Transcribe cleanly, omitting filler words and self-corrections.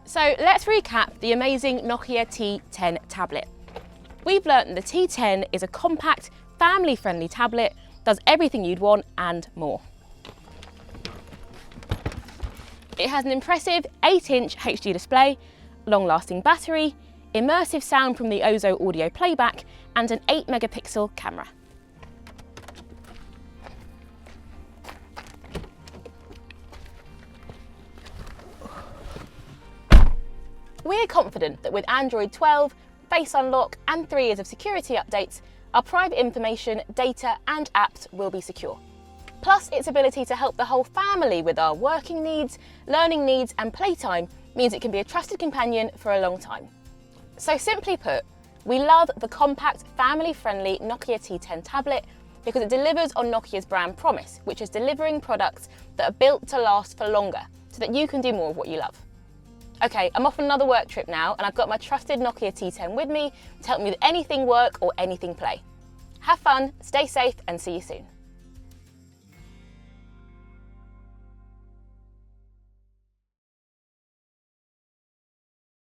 So let's recap the amazing Nokia T10 tablet. We've learnt that the T10 is a compact, family-friendly tablet, does everything you'd want and more. It has an impressive 8-inch HD display, long-lasting battery, immersive sound from the Ozo audio playback, and an 8-megapixel camera. We're confident that with Android 12, Face Unlock and 3 years of security updates, our private information, data and apps will be secure. Plus, its ability to help the whole family with our working needs, learning needs and playtime means it can be a trusted companion for a long time. So simply put, we love the compact, family-friendly Nokia T10 tablet because it delivers on Nokia's brand promise, which is delivering products that are built to last for longer so that you can do more of what you love. Okay, I'm off on another work trip now and I've got my trusted Nokia T10 with me to help me with anything work or anything play. Have fun, stay safe and see you soon.